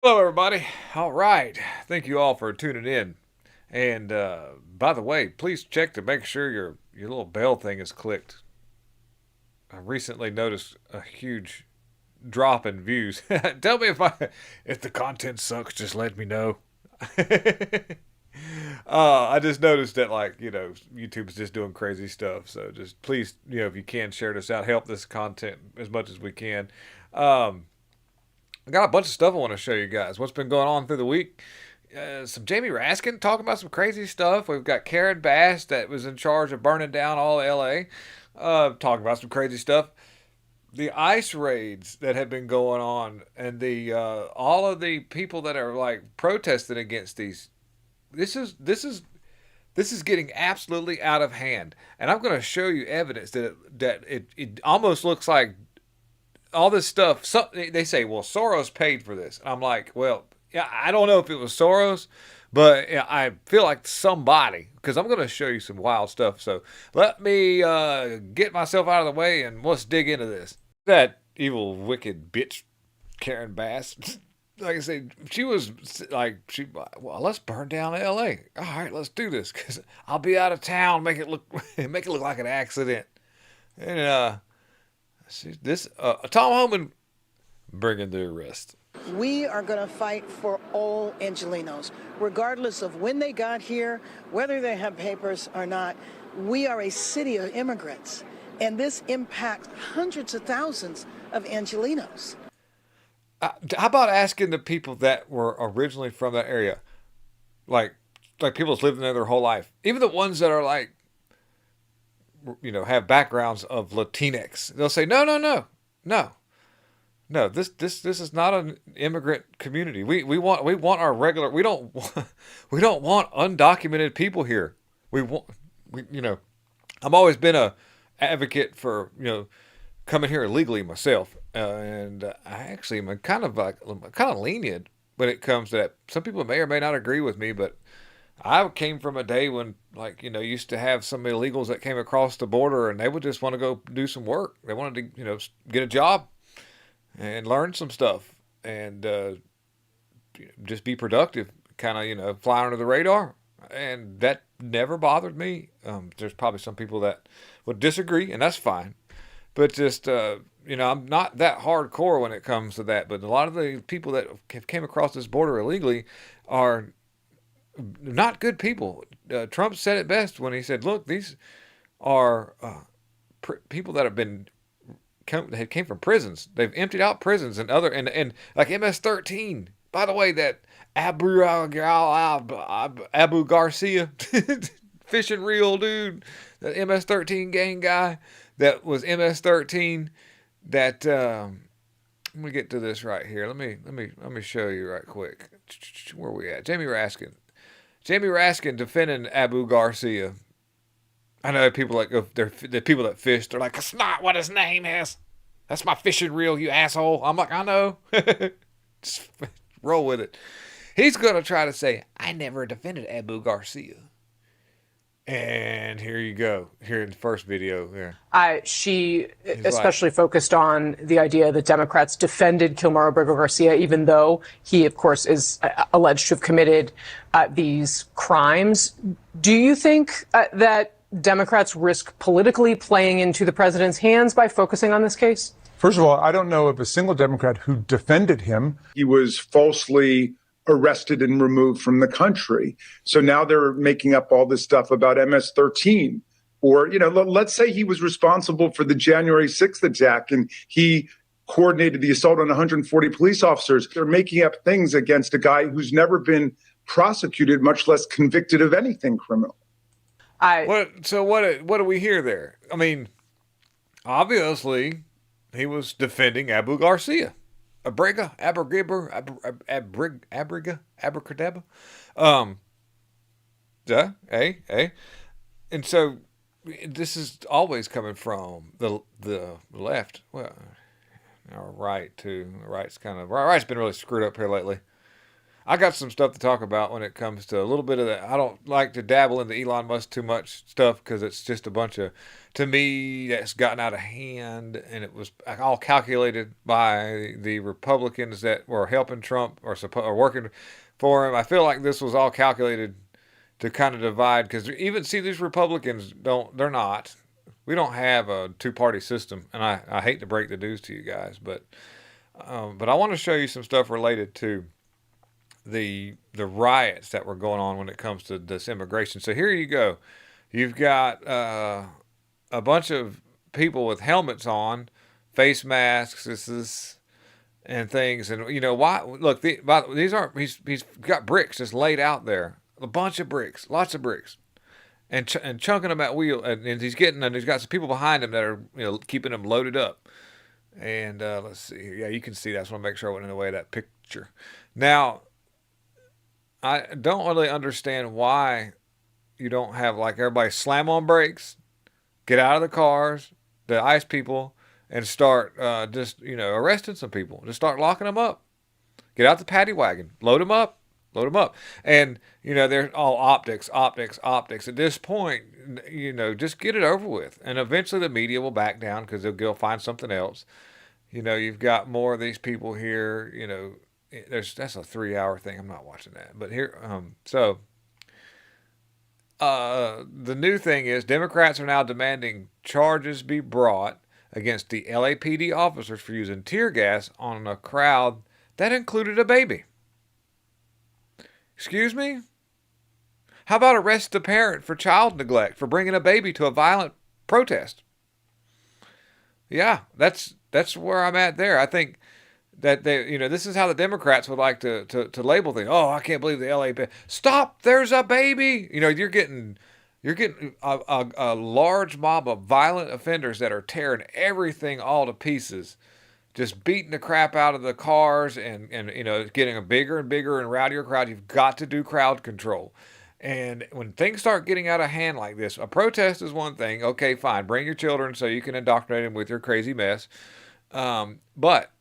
Hello, everybody. All right. Thank you all for tuning in. And by the way, please check to make sure your little bell thing is clicked. I recently noticed a huge drop in views. Tell me if the content sucks. Just let me know. I just noticed that YouTube's just doing crazy stuff. So just please, if you can share this out, help this content as much as we can. Um, I got a bunch of stuff I want to show you guys. What's been going on through the week? Some Jamie Raskin talking about some crazy stuff. We've got Karen Bass that was in charge of burning down all LA, talking about some crazy stuff. The ICE raids that have been going on, and the all of the people that are like protesting against these. This is this is this is getting absolutely out of hand, and I'm going to show you evidence that it almost looks like all this stuff. They say, well, Soros paid for this. I'm like, well, yeah, I don't know if it was Soros, but yeah, I feel like somebody, because I'm going to show you some wild stuff. So let me get myself out of the way and let's dig into this. That evil, wicked bitch, Karen Bass. Like I said, she was like, well, let's burn down L.A. All right, let's do this because I'll be out of town. Make it look like an accident. And this Tom Homan bringing the arrest. We are going to fight for all Angelenos, regardless of when they got here, whether they have papers or not. We are a city of immigrants, and this impacts hundreds of thousands of Angelenos. How about asking the people that were originally from that area, like people that's lived there their whole life, even the ones that are like, have backgrounds of Latinx. They'll say, no, no, no, no, no. This is not an immigrant community. We want our regular. We don't want undocumented people here. We want we you know. I've always been a advocate for coming here illegally myself, and I actually am kind of lenient when it comes to that. Some people may or may not agree with me, but I came from a day when, used to have some illegals that came across the border and they would just want to go do some work. They wanted to, get a job and learn some stuff and just be productive, kind of, fly under the radar. And that never bothered me. There's probably some people that would disagree, and that's fine. But just, I'm not that hardcore when it comes to that. But a lot of the people that have came across this border illegally are not good people. Trump said it best when he said, "Look, these are people that have been that came from prisons. They've emptied out prisons and like MS-13. By the way, that Abu Garcia, fishing reel dude, the MS-13 gang guy that was MS-13. That let me get to this right here. Let me show you right quick. Where are we at? Jamie Raskin. Jamie Raskin defending Abu Garcia. I know people like the people that fish. They're like, it's not what his name is. That's my fishing reel, you asshole. I'm like, I know. Just roll with it. He's gonna try to say I never defended Abu Garcia. And here you go. Here in the first video. There. She especially focused on the idea that Democrats defended Kilmar Abrego Garcia, even though he, of course, is alleged to have committed these crimes. Do you think that Democrats risk politically playing into the president's hands by focusing on this case? First of all, I don't know of a single Democrat who defended him. He was falsely arrested and removed from the country. So now they're making up all this stuff about MS-13. Or, let's say he was responsible for the January 6th attack and he coordinated the assault on 140 police officers. They're making up things against a guy who's never been prosecuted, much less convicted of anything criminal. What do we hear there? I mean, obviously, he was defending Abu Garcia. Abracadabra. Hey. And so this is always coming from the left. Well, or right too. Right's been really screwed up here lately. I got some stuff to talk about when it comes to a little bit of that. I don't like to dabble into Elon Musk too much stuff because it's just a bunch of, to me, that's gotten out of hand, and it was all calculated by the Republicans that were helping Trump or working for him. I feel like this was all calculated to kind of divide, because even, see, these Republicans they're not. We don't have a two-party system, and I hate to break the news to you guys, but I want to show you some stuff related to the riots that were going on when it comes to this immigration. So here you go. You've got a bunch of people with helmets on, face masks, and things. And you know why? Look, these aren't. He's got bricks just laid out there. A bunch of bricks, lots of bricks, and chunking them at wheel. And he's got some people behind him that are keeping them loaded up. And let's see here. Yeah, you can see that. I just want to make sure I wasn't in the way of that picture. Now, I don't really understand why you don't have like everybody slam on brakes, get out of the cars, the ICE people, and start just arresting some people. Just start locking them up. Get out the paddy wagon, load them up. And they're all optics. At this point, just get it over with. And eventually the media will back down because they'll go find something else. You've got more of these people here. That's a 3-hour thing. I'm not watching that. But here, the new thing is Democrats are now demanding charges be brought against the LAPD officers for using tear gas on a crowd that included a baby. Excuse me? How about arrest the parent for child neglect for bringing a baby to a violent protest? Yeah, that's where I'm at there. I think that this is how the Democrats would like to label things. Oh, I can't believe the LA. Stop! There's a baby. You're getting a large mob of violent offenders that are tearing everything all to pieces, just beating the crap out of the cars, and getting a bigger and bigger and rowdier crowd. You've got to do crowd control. And when things start getting out of hand like this, a protest is one thing. Okay, fine. Bring your children so you can indoctrinate them with your crazy mess. But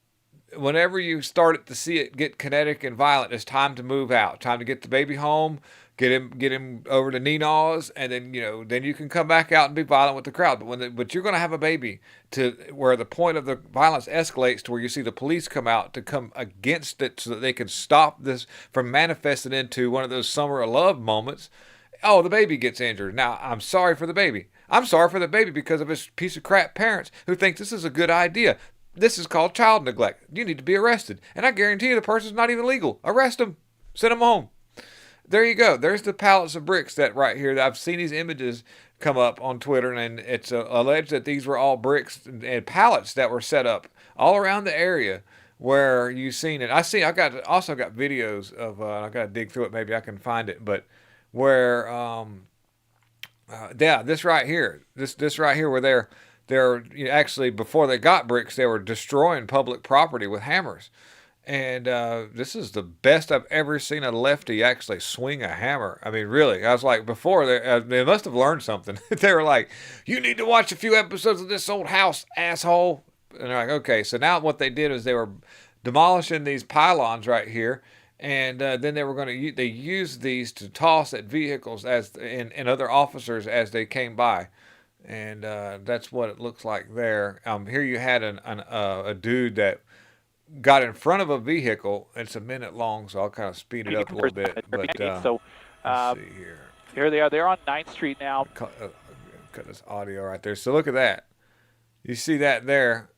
whenever you start to see it get kinetic and violent, it's time to move out. Time to get the baby home, get him over to Nina's, and then you can come back out and be violent with the crowd. But you're going to have a baby to where the point of the violence escalates to where you see the police come out to come against it so that they can stop this from manifesting into one of those summer of love moments. Oh, the baby gets injured. Now, I'm sorry for the baby. I'm sorry for the baby because of his piece of crap parents who think this is a good idea. This is called child neglect. You need to be arrested. And I guarantee you the person's not even legal. Arrest them. Send them home. There you go. There's the pallets of bricks that right here. I've seen these images come up on Twitter, and it's alleged that these were all bricks and pallets that were set up all around the area where you've seen it. I also got videos of, I got to dig through it. Maybe I can find it. But where, this right here, this right here where they're actually, before they got bricks, they were destroying public property with hammers. And this is the best I've ever seen a lefty actually swing a hammer. I mean, really. I was like, before, they must have learned something. They were like, you need to watch a few episodes of This Old House, asshole. And they're like, okay. So now what they did is they were demolishing these pylons right here. And then they were going to use these to toss at vehicles and other officers as they came by. And that's what it looks like there. Here you had a dude that got in front of a vehicle. It's a minute long, so I'll kind of speed it up a little bit. But let's see here. Here they are. They're on 9th Street now. Cut this audio right there. So look at that. You see that there.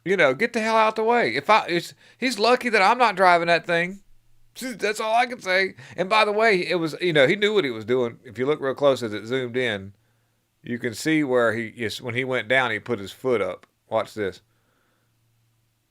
Get the hell out the way. He's lucky that I'm not driving that thing. That's all I can say. And by the way, it was, he knew what he was doing. If you look real close as it zoomed in, you can see where when he went down, he put his foot up. Watch this.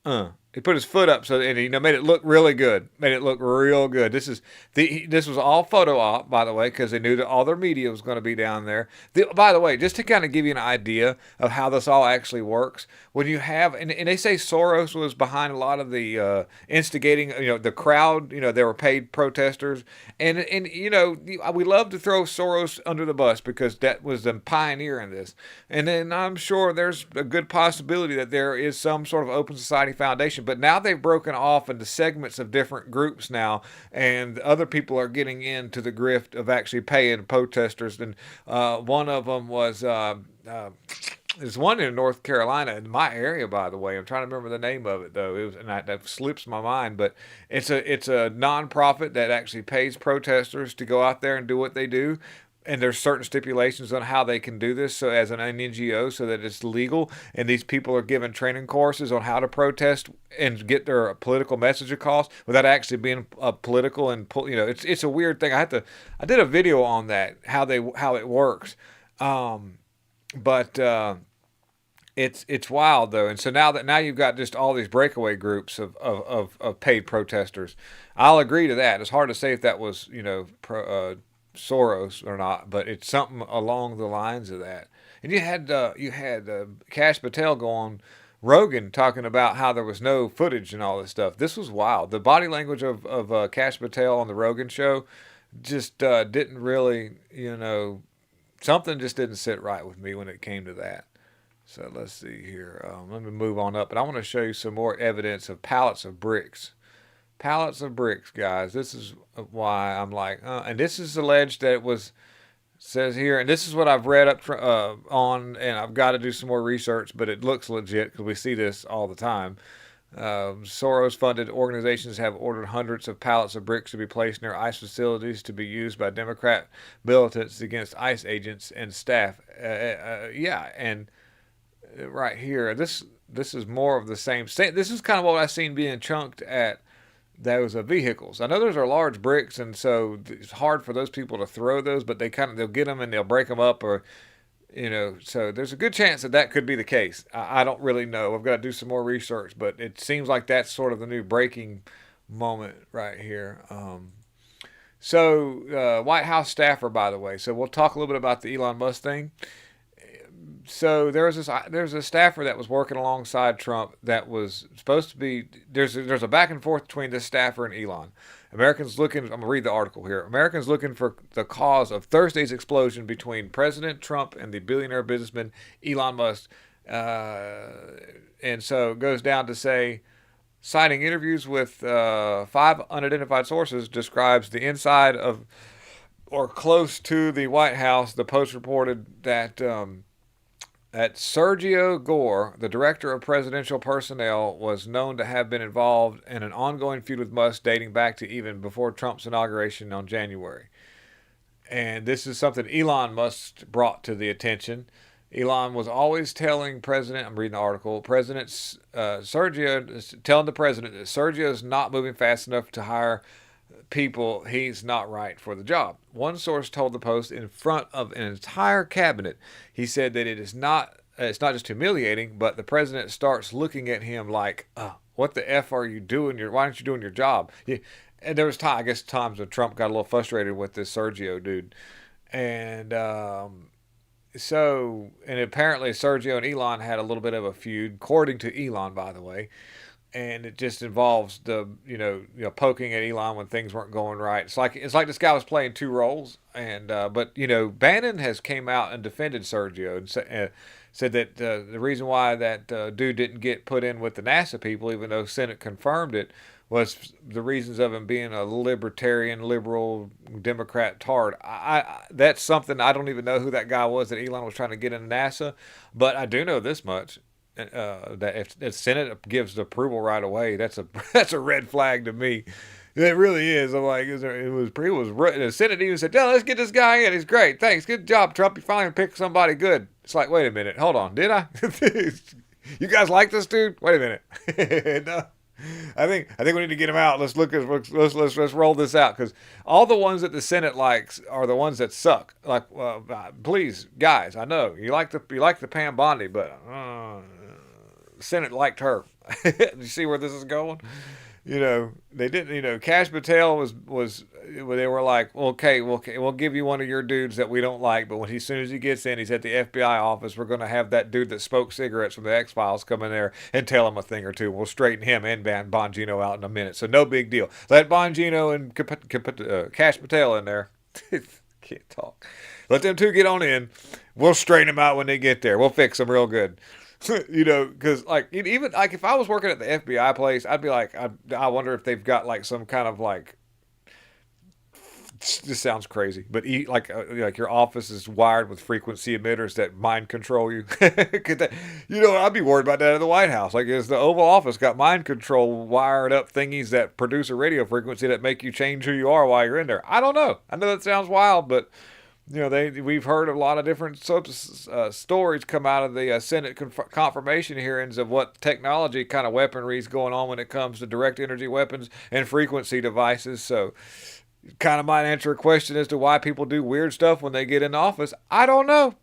He put his foot up and he made it look really good. Made it look real good. This was all photo op, by the way, because they knew that all their media was going to be down there. By the way, just to kind of give you an idea of how this all actually works, when you have, and they say Soros was behind a lot of the instigating, the crowd, they were paid protesters, and we love to throw Soros under the bus because that was the pioneer in this. And then I'm sure there's a good possibility that there is some sort of open society foundation but now they've broken off into segments of different groups now, and other people are getting into the grift of actually paying protesters. And one of them was there's one in North Carolina, in my area, by the way. I'm trying to remember the name of it though. That slips my mind, but it's a nonprofit that actually pays protesters to go out there and do what they do. And there's certain stipulations on how they can do this, so as an NGO, so that it's legal. And these people are given training courses on how to protest and get their political message across without actually being political. And it's a weird thing. I did a video on that, how it works. But it's wild though. And so now you've got just all these breakaway groups of paid protesters. I'll agree to that. It's hard to say if that was Soros or not, but it's something along the lines of that. And you had Kash Patel go on Rogan talking about how there was no footage and all this stuff. This was wild. The body language of Kash Patel on the Rogan show just didn't really, something just didn't sit right with me when it came to that. So let's see here. Let me move on up. But I want to show you some more evidence of pallets of bricks. Pallets of bricks, guys. This is why I'm like, and this is alleged that says here, and this is what I've read up on, and I've got to do some more research, but it looks legit because we see this all the time. Soros-funded organizations have ordered hundreds of pallets of bricks to be placed near ICE facilities to be used by Democrat militants against ICE agents and staff. And right here, this is more of the same. This is kind of what I've seen being chunked at those vehicles. I know those are large bricks, and so it's hard for those people to throw those, but they'll get them and they'll break them up, or so there's a good chance that could be the case. I don't really know. I've got to do some more research, but it seems like that's sort of the new breaking moment right here. White House staffer, by the way. So we'll talk a little bit about the Elon Musk thing. So there's a staffer that was working alongside Trump that was supposed to be, there's a back and forth between this staffer and Elon. I'm going to read the article here. Americans looking for the cause of Thursday's explosion between President Trump and the billionaire businessman Elon Musk. And so it goes down to say, citing interviews with 5 unidentified sources, describes the inside of or close to the White House. The Post reported that Sergio Gore, the director of presidential personnel, was known to have been involved in an ongoing feud with Musk dating back to even before Trump's inauguration on January. And this is something Elon Musk brought to the attention. Elon was always telling President, I'm reading the article, Sergio, telling the president that Sergio is not moving fast enough to hire people he's not right for the job. One source told the Post in front of an entire cabinet, he said that it's not just humiliating, but the president starts looking at him like, what the F are you doing? Why aren't you doing your job? And there was times when Trump got a little frustrated with this Sergio dude. And and apparently Sergio and Elon had a little bit of a feud, according to Elon, by the way. And it just involves the poking at Elon when things weren't going right. It's like this guy was playing two roles. And but Bannon has came out and defended Sergio and said that the reason why that dude didn't get put in with the NASA people, even though Senate confirmed it, was the reasons of him being a libertarian, liberal, Democrat tard. That's something I don't even know who that guy was that Elon was trying to get into NASA, but I do know this much. That if the Senate gives the approval right away, that's a red flag to me. It really is. I'm like, the Senate even said, "Yeah, let's get this guy in. He's great. Thanks. Good job, Trump. You finally picked somebody good." It's like, wait a minute, hold on, did I? You guys like this dude? Wait a minute. No. I think we need to get him out. Let's roll this out, because all the ones that the Senate likes are the ones that suck. Like, please, guys, I know you like the Pam Bondi, but Senate liked her. You see where this is going? They didn't. Kash Patel was. They were like, okay, we'll give you one of your dudes that we don't like, but as soon as he gets in, he's at the FBI office. We're going to have that dude that smoked cigarettes from the X-Files come in there and tell him a thing or two. We'll straighten him and Bongino out in a minute. So no big deal. Let Bongino and Kash Patel in there. Can't talk. Let them two get on in. We'll straighten them out when they get there. We'll fix them real good. Because like even like if I was working at the FBI place, I'd be like, I wonder if they've got like some kind of like, this sounds crazy, but like your office is wired with frequency emitters that mind control you. I'd be worried about that in the White House. Like, is the Oval Office got mind control wired up thingies that produce a radio frequency that make you change who you are while you're in there? I don't know. I know that sounds wild, but we've heard a lot of different stories come out of the Senate confirmation hearings of what technology kind of weaponry is going on when it comes to direct energy weapons and frequency devices. So kind of might answer a question as to why people do weird stuff when they get in office. I don't know.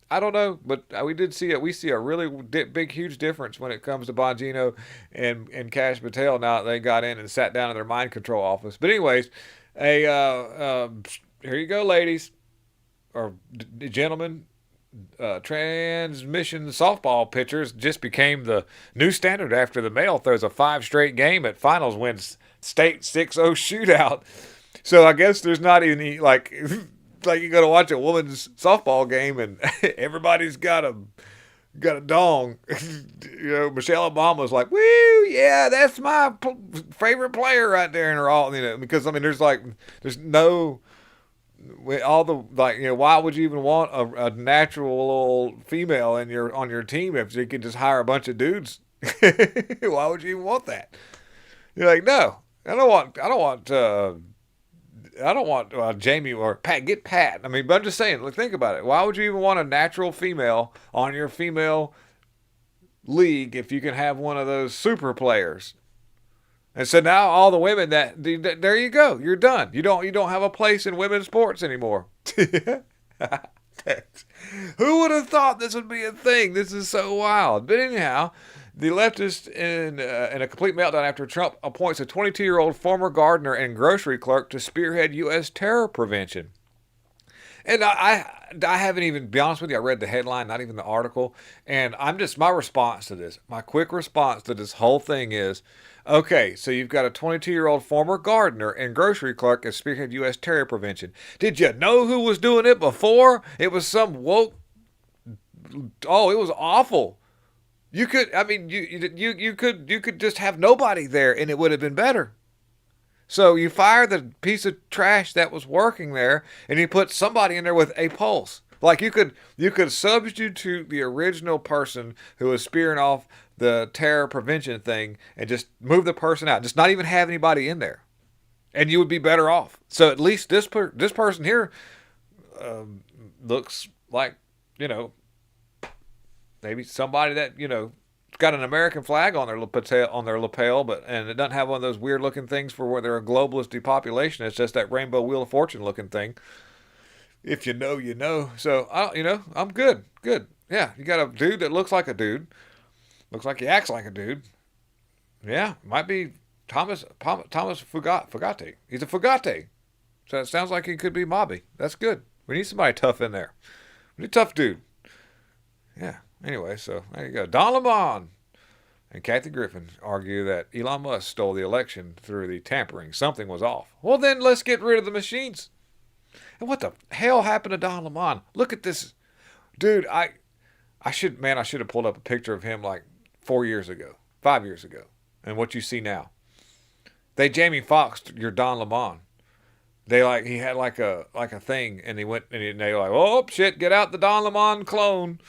But we see a really big, huge difference when it comes to Bongino and Kash Patel now that they got in and sat down in their mind control office. But anyways, here you go, ladies or gentlemen. Transmission softball pitchers just became the new standard after the male throws a 5 straight game at finals wins state 6-0 shootout. So I guess there's not any like you go to watch a women's softball game and everybody's got a dong. Michelle Obama's like, woo, yeah, that's my favorite player right there, and they're all because I mean there's no. All the why would you even want a natural female on your team if you could just hire a bunch of dudes? Why would you even want that? You're like, no, I don't want Jamie or Pat. Get Pat. I mean, but I'm just saying. Look, think about it. Why would you even want a natural female on your female league if you can have one of those super players? And so now all the women there you go. You're done. You don't have a place in women's sports anymore. Who would have thought this would be a thing? This is so wild. But anyhow, the leftist in a complete meltdown after Trump appoints a 22-year-old former gardener and grocery clerk to spearhead U.S. terror prevention. And I haven't even, be honest with you, I read the headline, not even the article. And my response to this, my quick response to this whole thing is, okay, so you've got a 22-year-old former gardener and grocery clerk as spearhead U.S. terror prevention. Did you know who was doing it before? It was some woke. Oh, it was awful. You could just have nobody there and it would have been better. So you fire the piece of trash that was working there, and you put somebody in there with a pulse. Like you could substitute the original person who was spearing off the terror prevention thing and just move the person out. Just not even have anybody in there, and you would be better off. So at least this person here looks like maybe somebody that got an American flag on their lapel, and it doesn't have one of those weird looking things for where they're a globalist depopulation. It's just that rainbow wheel of fortune looking thing. If you know, you know. So I'm good. Yeah, you got a dude that looks like a dude, looks like he acts like a dude. Yeah, might be Thomas Fugate. He's a Fugate. So it sounds like he could be Mobby. That's good. We need somebody tough in there. We need a tough dude. Yeah. Anyway, so there you go. Don Lemon and Kathy Griffin argue that Elon Musk stole the election through the tampering. Something was off. Well, then let's get rid of the machines. And what the hell happened to Don Lemon? Look at this. Dude, I should have pulled up a picture of him like 5 years ago. And what you see now. They Jamie Foxxed your Don Lemon. He had like a thing, and they were like, oh shit, get out the Don Lemon clone.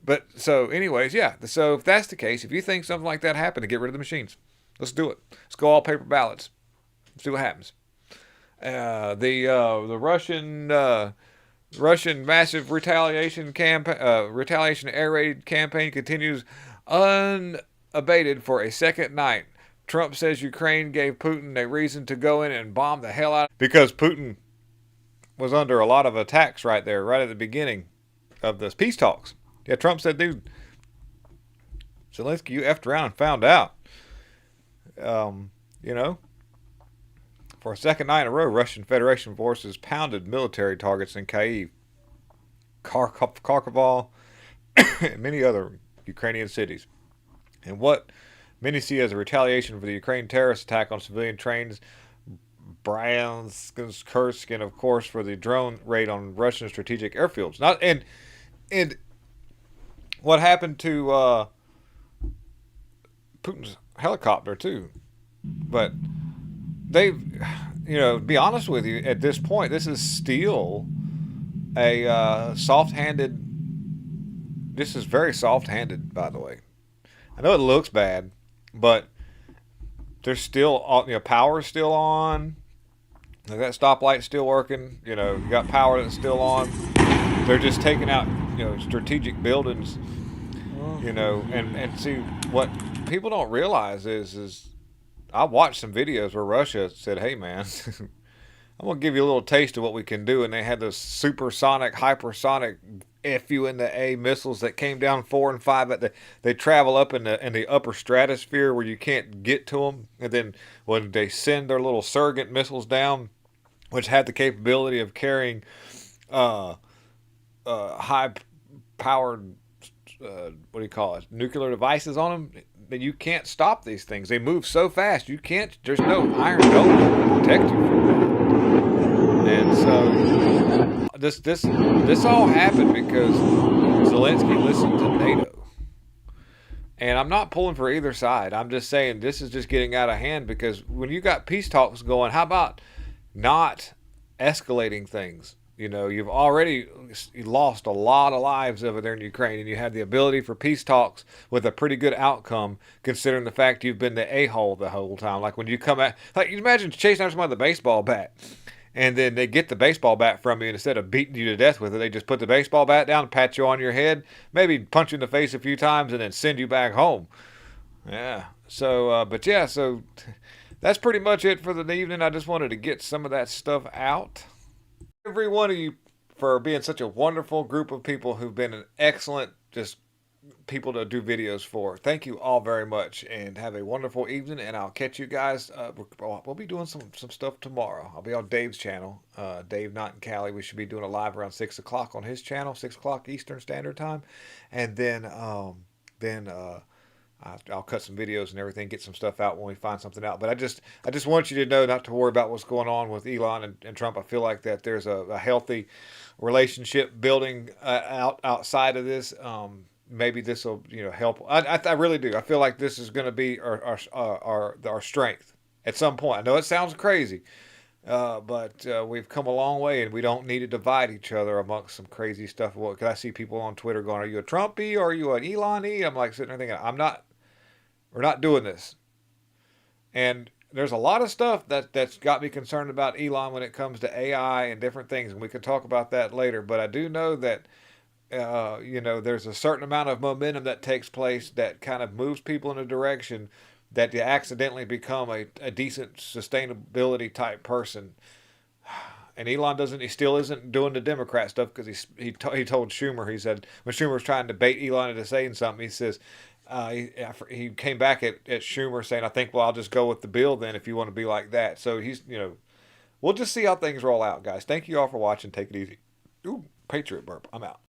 But so anyways, yeah. So if that's the case, if you think something like that happened, to get rid of the machines, let's do it. Let's go all paper ballots. Let's see what happens. The Russian massive retaliation air raid campaign continues unabated for a second night. Trump says Ukraine gave Putin a reason to go in and bomb the hell out because Putin was under a lot of attacks right at the beginning of this peace talks. Yeah, Trump said, dude, Zelensky, you effed around and found out. For a second night in a row, Russian Federation forces pounded military targets in Kyiv, Kharkov, and many other Ukrainian cities. And what many see as a retaliation for the Ukraine terrorist attack on civilian trains, Bryansk, and of course for the drone raid on Russian strategic airfields. And what happened to Putin's helicopter too. But they've, to be honest with you, at this point, this is still a soft-handed. This is very soft-handed, by the way. I know it looks bad, but there's still, power's still on. That stoplight's still working. You got power that's still on. They're just taking out, strategic buildings. And see, what people don't realize is I watched some videos where Russia said, "Hey, man, I'm gonna give you a little taste of what we can do," and they had those supersonic, hypersonic FU in the A missiles that came down 4 and 5. They travel up in the upper stratosphere where you can't get to them, and then when they send their little surrogate missiles down, which had the capability of carrying high powered what do you call it, nuclear devices on them, that you can't stop these things. They move so fast, you can't. There's no iron dome to protect you from that. And so this all happened because Zelensky listened to NATO. And I'm not pulling for either side. I'm just saying this is just getting out of hand, because when you got peace talks going, how about not escalating things? You've already lost a lot of lives over there in Ukraine, and you had the ability for peace talks with a pretty good outcome, considering the fact you've been the a-hole the whole time. Like when you come out, like you imagine chasing after someone with a baseball bat, and then they get the baseball bat from you, and instead of beating you to death with it, they just put the baseball bat down, pat you on your head, maybe punch you in the face a few times, and then send you back home. Yeah. So, so that's pretty much it for the evening. I just wanted to get some of that stuff out. Every one of you for being such a wonderful group of people who've been an excellent just people to do videos for. Thank you all very much, and have a wonderful evening, and I'll catch you guys. We'll be doing some stuff tomorrow. I'll be on Dave's channel. Dave Not in Cali. We should be doing a live around 6 o'clock on his channel, 6 o'clock Eastern Standard Time. And then I'll cut some videos and everything, get some stuff out when we find something out. But I just want you to know not to worry about what's going on with Elon and Trump. I feel like that there's a healthy relationship building outside of this. Maybe this will help. I really do. I feel like this is going to be our strength at some point. I know it sounds crazy, but we've come a long way, and we don't need to divide each other amongst some crazy stuff. Because I see people on Twitter going, "Are you a Trumpy or are you an Elon-y?" I'm like sitting there thinking, I'm not. We're not doing this. And there's a lot of stuff that's got me concerned about Elon when it comes to AI and different things, and we can talk about that later. But I do know that there's a certain amount of momentum that takes place that kind of moves people in a direction that you accidentally become a decent sustainability type person. And Elon he still isn't doing the Democrat stuff, because he told Schumer, he said, when Schumer was trying to bait Elon into saying something, he says, he came back at Schumer saying, "I think, well, I'll just go with the bill then if you want to be like that." So he's, we'll just see how things roll out, guys. Thank you all for watching. Take it easy. Ooh, Patriot burp. I'm out.